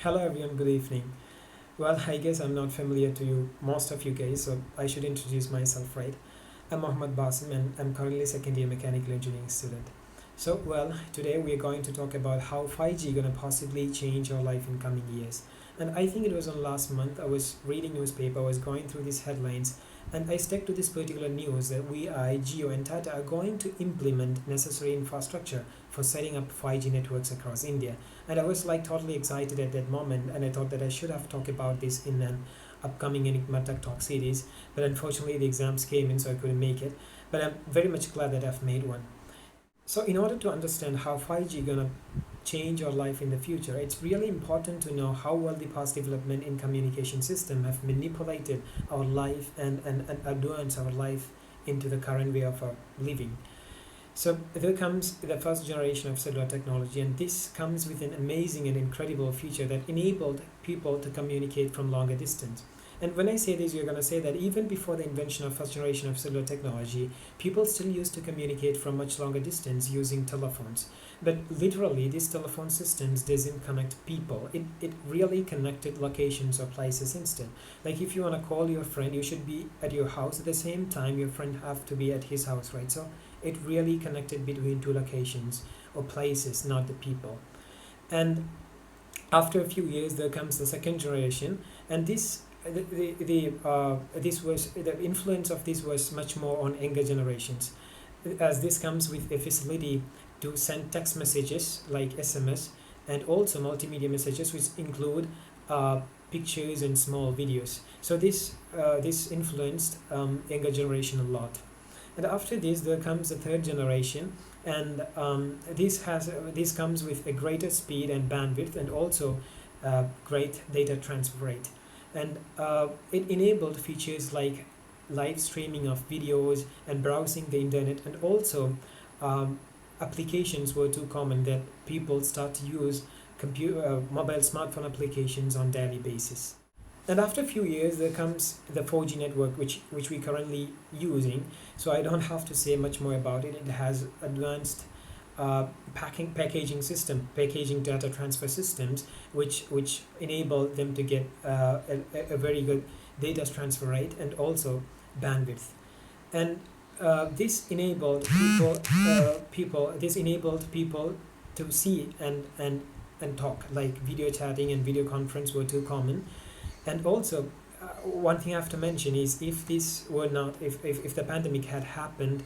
Hello everyone, good evening. Well, I guess I'm not familiar to you, most of you guys, so I should introduce myself, right? I'm MUHAMMED BASIM and I'm currently second year mechanical engineering student. So, well, today we are going to talk about how 5G gonna possibly change our life in coming years. And I think it was on last month, I was reading newspaper, I was going through these headlines, and I stuck to this particular news that we, Geo and Tata are going to implement necessary infrastructure for setting up 5G networks across India. And I was like totally excited at that moment, and I thought that I should have talked about this in an upcoming Enigma Tech Talk series, but unfortunately the exams came in, so I couldn't make it. But I'm very much glad that I've made one. So in order to understand how 5G gonna change our life in the future, it's really important to know how well the past development in communication system have manipulated our life and advanced our life into the current way of our living. So there comes the first generation of cellular technology, and this comes with an amazing and incredible feature that enabled people to communicate from longer distance. And when I say this, you're going to say that even before the invention of first generation of cellular technology, people still used to communicate from much longer distance using telephones. But literally, these telephone systems doesn't connect people. It really connected locations or places instead. Like if you want to call your friend, you should be at your house at the same time your friend have to be at his house, right? So it really connected between two locations or places, not the people. And after a few years, there comes the second generation, and this was the influence of this was much more on younger generations, as this comes with a facility to send text messages like SMS and also multimedia messages which include pictures and small videos. So this influenced younger generation a lot. And after this, there comes the third generation, and this comes with a greater speed and bandwidth, and also great data transfer rate. And it enabled features like live streaming of videos and browsing the internet, and also applications were too common that people start to use mobile smartphone applications on daily basis. And after a few years, there comes the 4G network, which we currently using. So I don't have to say much more about it. It has advanced packaging data transfer systems, which enable them to get a very good data transfer rate and also bandwidth. And this enabled people to see and talk, like video chatting and video conference were too common. And also, one thing I have to mention is if the pandemic had happened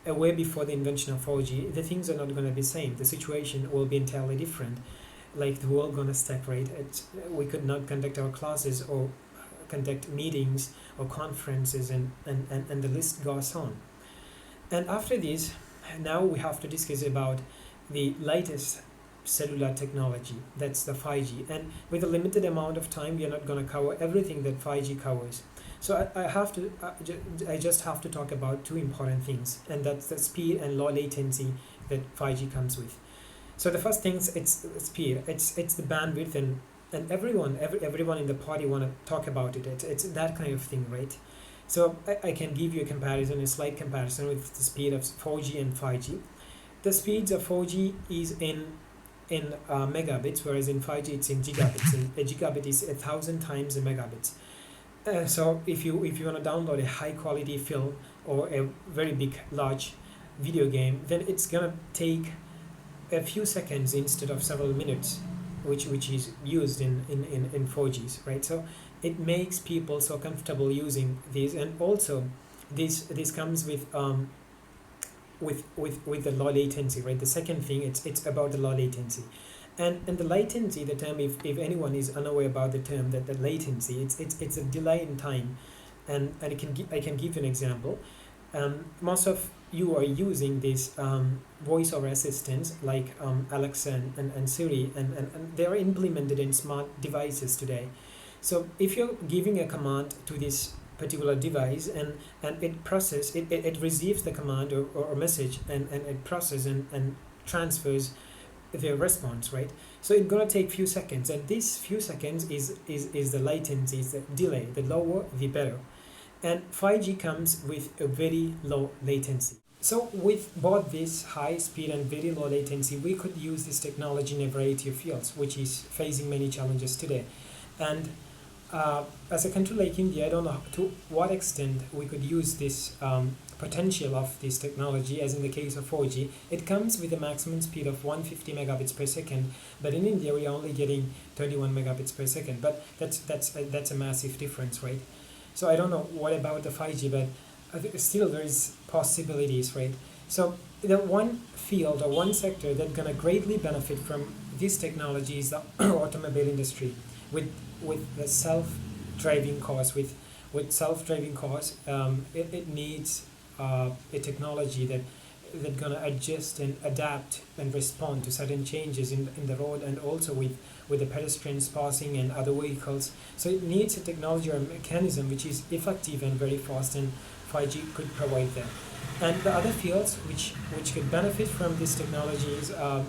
way before the invention of 4G, the things are not going to be the same. The situation will be entirely different. Like the world going to stagnate. We could not conduct our classes or conduct meetings or conferences, and the list goes on. And after this, now we have to discuss about the latest cellular technology, that's the 5G. And with a limited amount of time, we are not going to cover everything that 5G covers. So I just have to talk about two important things, and that's the speed and low latency that 5G comes with. So the first thing is it's speed, it's the bandwidth, and everyone in the party want to talk about it. It's that kind of thing, right? So I can give you a slight comparison with the speed of 4G and 5G. The speeds of 4G is in megabits, whereas in 5G it's in gigabits. And a gigabit is 1,000 times a megabit. So if you want to download a high quality film or a very big large video game, then it's gonna take a few seconds instead of several minutes, which is used in 4Gs, right? So it makes people so comfortable using these, and also this comes with the low latency, right? The second thing, it's about the low latency. And the latency, the term, if anyone is unaware about the term, that the latency, it's a delay in time. And I can give you an example. Most of you are using these voice over assistants like Alexa and Siri, and they are implemented in smart devices today. So if you're giving a command to this particular device, and it receives the command or message, and it processes and transfers their response, right? So it's gonna take few seconds, and this few seconds is the latency, is the delay. The lower the better. And 5G comes with a very low latency. So with both this high speed and very low latency, we could use this technology in a variety of fields, which is facing many challenges today. And as a country like India, I don't know to what extent we could use this potential of this technology, as in the case of 4G. It comes with a maximum speed of 150 megabits per second, but in India we are only getting 21 megabits per second. But that's a massive difference, right? So I don't know what about the 5G, but still there is possibilities, right? So the one field or one sector that's gonna greatly benefit from this technology is the automobile industry, with the self-driving cars. With self-driving cars, it needs a technology that gonna adjust and adapt and respond to certain changes in the road, and also with the pedestrians passing and other vehicles. So it needs a technology or a mechanism which is effective and very fast, and 5G could provide that. And the other fields which could benefit from this technology is the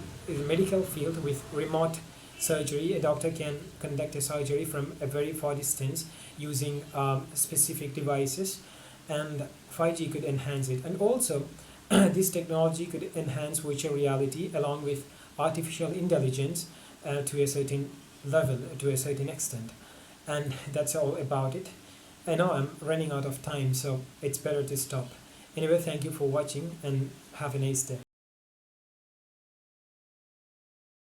medical field. With remote surgery, a doctor can conduct a surgery from a very far distance using specific devices, and 5G could enhance it. And also, this technology could enhance virtual reality along with artificial intelligence to a certain level, to a certain extent. And that's all about it. I know I'm running out of time, so it's better to stop. Anyway, thank you for watching and have a nice day.